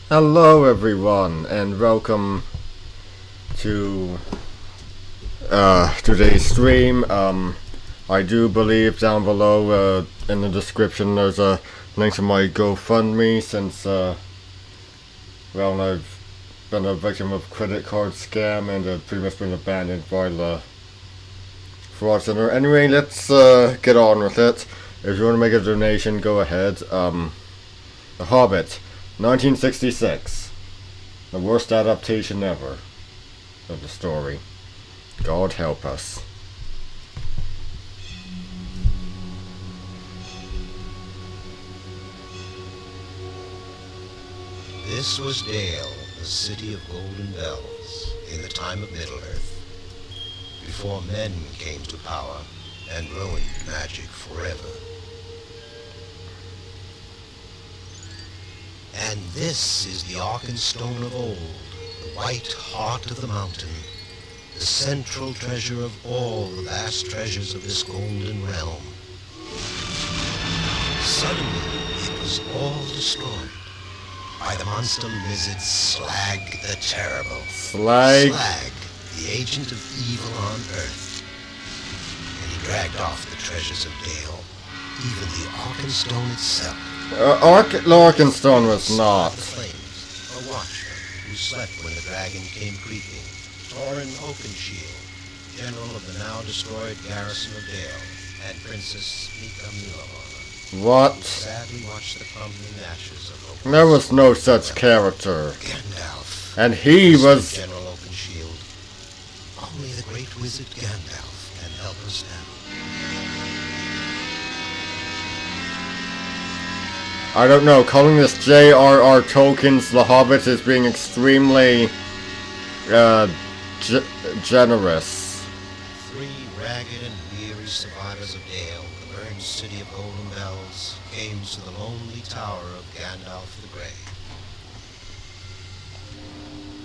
Hello everyone and welcome to today's stream. I do believe down below in the description there's a link to my GoFundMe since well, I've been a victim of credit card scam and pretty much been abandoned by the fraud center. Anyway, let's get on with it. If you want to make a donation, go ahead. The Hobbit, 1966. The worst adaptation ever of the story. God help us. This was Dale, the city of golden bells, in the time of Middle-earth, before men came to power and ruined magic forever. And this is the Arkenstone of old, the white heart of the mountain, the central treasure of all the vast treasures of this golden realm. Suddenly, it was all destroyed by the monster lizard Slag the Terrible. Slag, the agent of evil on Earth. And he dragged off the treasures of Dale, even the Arkenstone itself. Arkenstone was not. The flames, a watchman who slept when the dragon came creeping. Torin Oakenshield, general of the now destroyed garrison of Dale, and Princess Mika Milamana. What? Who sadly watched the crumbling ashes of Oakenshield. There was no such character. Gandalf. And he was... General Oakenshield. Only the great wizard Gandalf can help us now. I don't know, calling this J.R.R. Tolkien's The Hobbit is being extremely, generous. Three ragged and weary survivors of Dale, the burned city of golden bells, came to the lonely tower of Gandalf the Grey.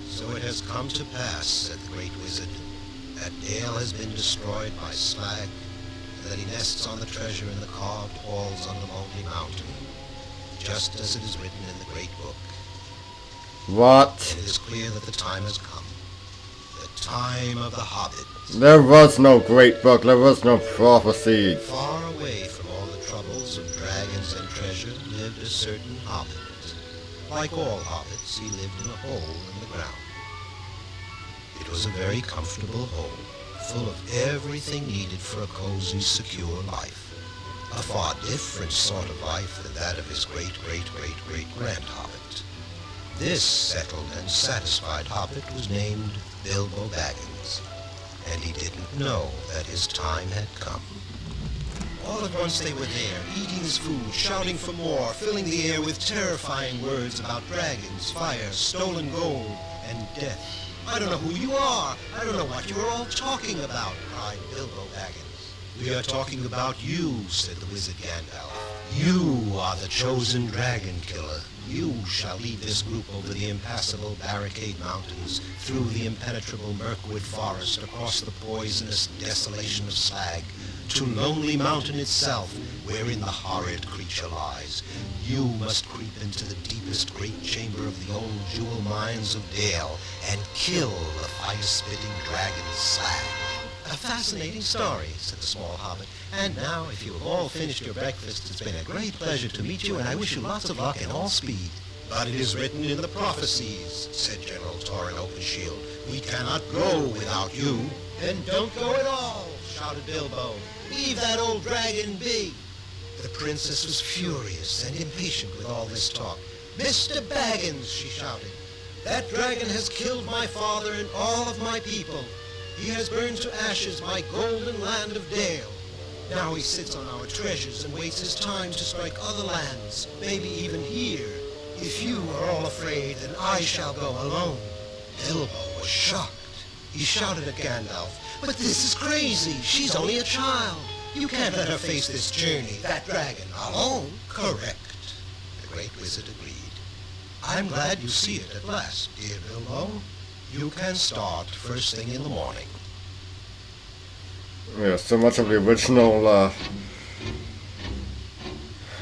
So it has come to pass, said the great wizard, that Dale has been destroyed by Slag, and that he nests on the treasure in the carved halls on the lonely mountain, just as it is written in the great book. What? And it is clear that the time has come. The time of the Hobbit. There was no great book, there was no prophecy. Far away from all the troubles of dragons and treasure lived a certain Hobbit. Like all hobbits, he lived in a hole in the ground. It was a very comfortable hole, full of everything needed for a cozy, secure life. A far different sort of life than that of his great-great-great-great-grand Hobbit. This settled and satisfied Hobbit was named Bilbo Baggins, and he didn't know that his time had come. All at once they were there, eating his food, shouting for more, filling the air with terrifying words about dragons, fire, stolen gold, and death. I don't know who you are. I don't know what you are all talking about, cried Bilbo Baggins. We are talking about you, said the wizard Gandalf. You are the chosen dragon killer. You shall lead this group over the impassable barricade mountains, through the impenetrable Mirkwood forest, across the poisonous desolation of Slag, to Lonely Mountain itself, wherein the horrid creature lies. You must creep into the deepest great chamber of the old jewel mines of Dale, and kill the fire-spitting dragon Slag. A fascinating story, said the small hobbit. And now, if you have all finished your breakfast, it's been a great pleasure to meet you, and I wish you lots of luck and all speed. But it is written in the prophecies, said General Torin Oakenshield. We cannot go without you. Then don't go at all, shouted Bilbo. Leave that old dragon be. The princess was furious and impatient with all this talk. Mr. Baggins, she shouted, that dragon has killed my father and all of my people. He has burned to ashes my golden land of Dale. Now he sits on our treasures and waits his time to strike other lands, maybe even here. If you are all afraid, then I shall go alone. Bilbo was shocked. He shouted at Gandalf, but this is crazy. She's only a child. You can't let her face this journey, that dragon, alone. Correct. The great wizard agreed. I'm glad you see it at last, dear Bilbo. You can start first thing in the morning. Yeah, so much of the original,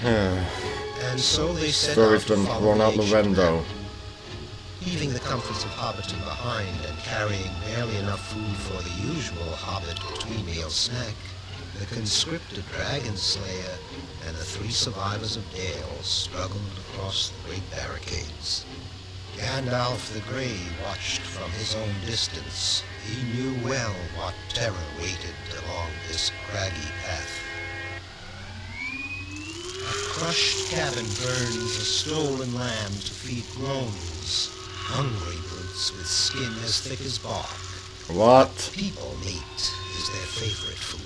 And so they set story's out to been follow thrown the out the ancient window. map. Leaving the comforts of Hobbiton behind and carrying barely enough food for the usual Hobbit between-meal snack, the conscripted dragon slayer and the 3 survivors of Dale struggled across the great barricades. Gandalf the Grey watched from his own distance. He knew well what terror waited along this craggy path. A crushed cabin burns a stolen lamb to feed groans, hungry brutes with skin as thick as bark. What? People meat is their favorite food.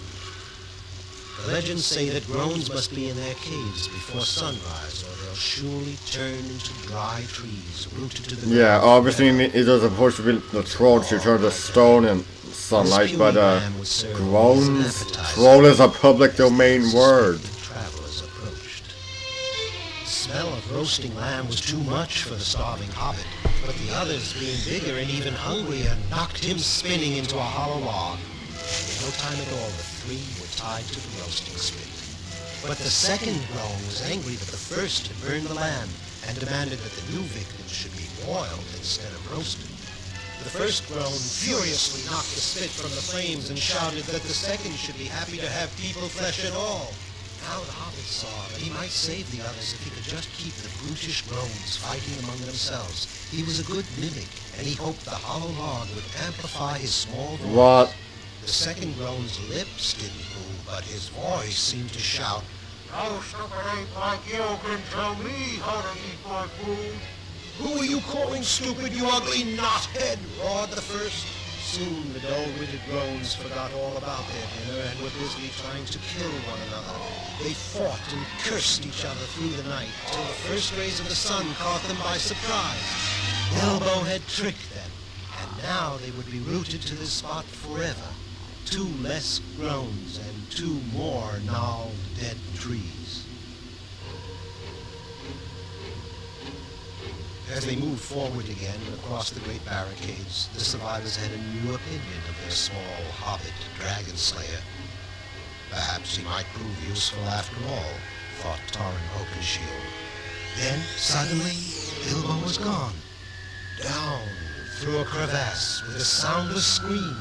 The legends say that groans must be in their caves before sunrise, or they'll surely turn into dry trees rooted to the ground. Yeah, obviously it was supposed to be the troll to turn to stone in sunlight, but groans? Troll is a public domain word. Travelers approached. The smell of roasting lamb was too much for the starving hobbit, but the others, being bigger and even hungrier, knocked him spinning into a hollow log. In no time at all, the 3 were tied to the roasting spit. But the second groan was angry that the first had burned the lamb and demanded that the new victim should be boiled instead of roasted. The first groan furiously knocked the spit from the flames and shouted that the second should be happy to have people flesh at all. Now the hobbit saw that he might save the others if he could just keep the brutish groans fighting among themselves. He was a good mimic, and he hoped the hollow log would amplify his small voice. What? The second groan's lips didn't move, but his voice seemed to shout, "No stupid ape like you can tell me how to eat my food." "Who are you calling stupid, you ugly knothead?" roared the first. Soon the dull-witted groans forgot all about their dinner and were busy trying to kill one another. They fought and cursed each other through the night till the first rays of the sun caught them by surprise. Bilbo had tricked them, and now they would be rooted to this spot forever. 2 less groans and 2 more gnarled dead trees. As they moved forward again across the great barricades, the survivors had a new opinion of their small hobbit dragon slayer. Perhaps he might prove useful after all, thought Torrin Oakenshield. Then, suddenly, Bilbo was gone. Down through a crevasse with a soundless scream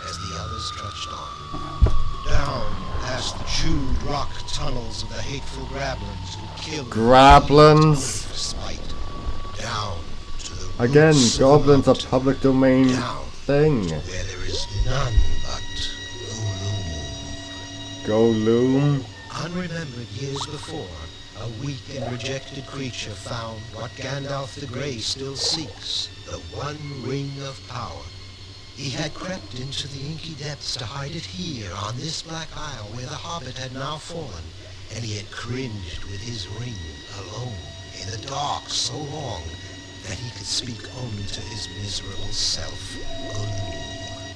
as the others trudged on. Down past the chewed rock tunnels of the hateful grablins who killed Grablins? for spite. Down to the Again, roots of goblins the a public domain down thing. where there is none but gloom. Gollum? Unremembered years before, a weak and rejected creature found what Gandalf the Grey still seeks, the one ring of power. He had crept into the inky depths to hide it here, on this black isle where the hobbit had now fallen, and he had cringed with his ring alone, in the dark so long that he could speak only to his miserable self, Gollum.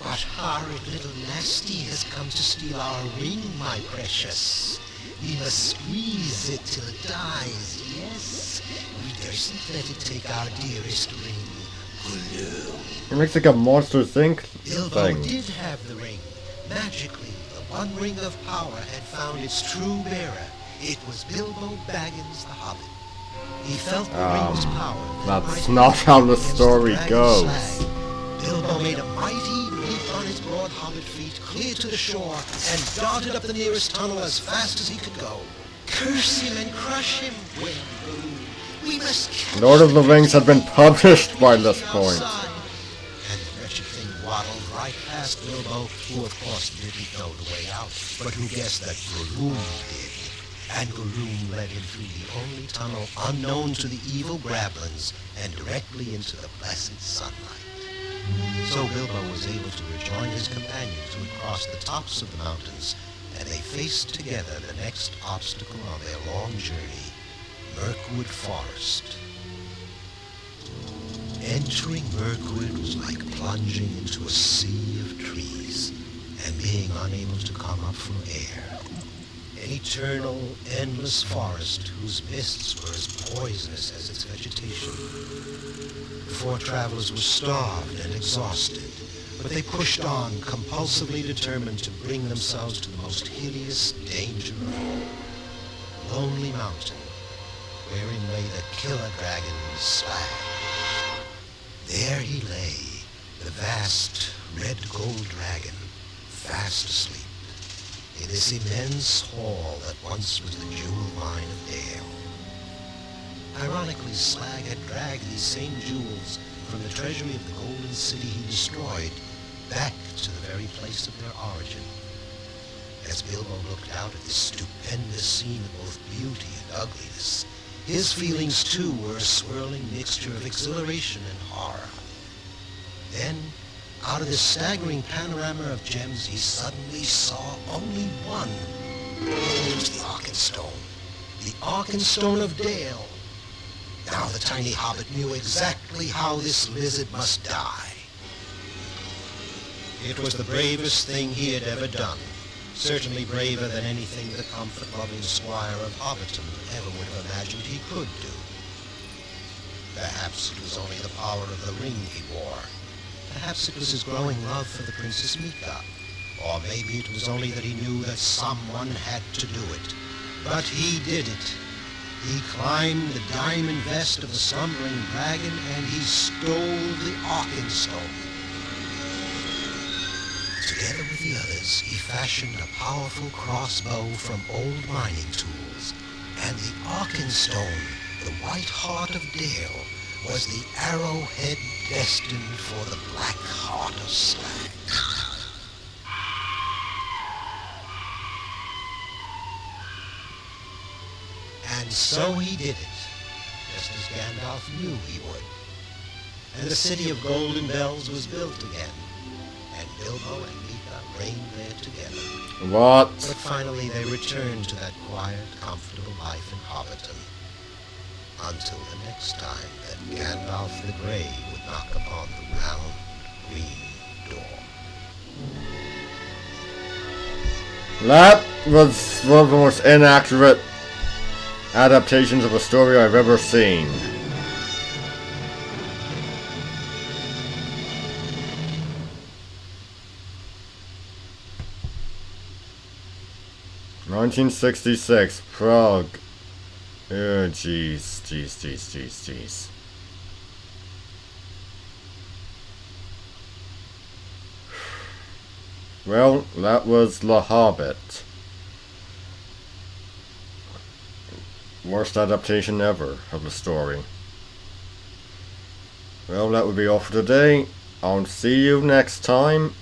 "What horrid little nasty has come to steal our ring, my precious? We must squeeze it till it dies, yes? We durstn't let it take our dearest ring, Gollum." It makes like a Monsters Inc. Bilbo thing. did have the ring. Magically, the one ring of power had found its true bearer. It was Bilbo Baggins the Hobbit. He felt the ring's power. That's not how the story goes. Bilbo made a mighty leap on his broad hobbit feet, clear to the shore, and darted up the nearest tunnel as fast as he could go. "Curse him and crush him," wailed Gollum. "We must catch Lord of the him Rings had been and published by this outside." point. And the wretched thing waddled right past Bilbo, who of course didn't know the way out, but who guessed that Gollum did. And Gollum led him through the only tunnel unknown to the evil grablins and directly into the blessed sunlight. So Bilbo was able to rejoin his companions who had crossed the tops of the mountains, and they faced together the next obstacle on their long journey, Mirkwood Forest. Entering Mirkwood was like plunging into a sea of trees and being unable to come up from air. An eternal, endless forest whose mists were as poisonous as its vegetation. The 4 travelers were starved and exhausted, but they pushed on, compulsively determined to bring themselves to the most hideous danger of all, Lonely Mountain, wherein lay the killer dragon's slag. There he lay, the vast red gold dragon, fast asleep, in this immense hall that once was the jewel mine of Dale. Ironically, Slag had dragged these same jewels from the treasury of the Golden City he destroyed back to the very place of their origin. As Bilbo looked out at this stupendous scene of both beauty and ugliness, his feelings too were a swirling mixture of exhilaration and horror. Then, out of this staggering panorama of gems, he suddenly saw only one. It was the Arkenstone. The Arkenstone of Dale. Now the tiny hobbit knew exactly how this lizard must die. It was the bravest thing he had ever done. Certainly braver than anything the comfort-loving squire of Hobbiton ever would have imagined he could do. Perhaps it was only the power of the ring he wore. Perhaps it was his growing love for the Princess Mika. Or maybe it was only that he knew that someone had to do it. But he did it. He climbed the diamond vest of the slumbering dragon and he stole the Arkenstone. Together with the others, he fashioned a powerful crossbow from old mining tools. And the Arkenstone, the white heart of Dale, was the arrowhead destined for the black heart of Slag. And so he did it, just as Gandalf knew he would. And the city of Golden Bells was built again, and Bilbo and Mika reigned there together. What? But finally they returned to that quiet, comfortable life in Hobbiton. Until the next time that Gandalf the Grey would knock upon the round, green door. That was one of the most inaccurate adaptations of a story I've ever seen. "1966, Prague." Oh, jeez. Well, that was The Hobbit. Worst adaptation ever of the story. Well, that would be all for today. I'll see you next time.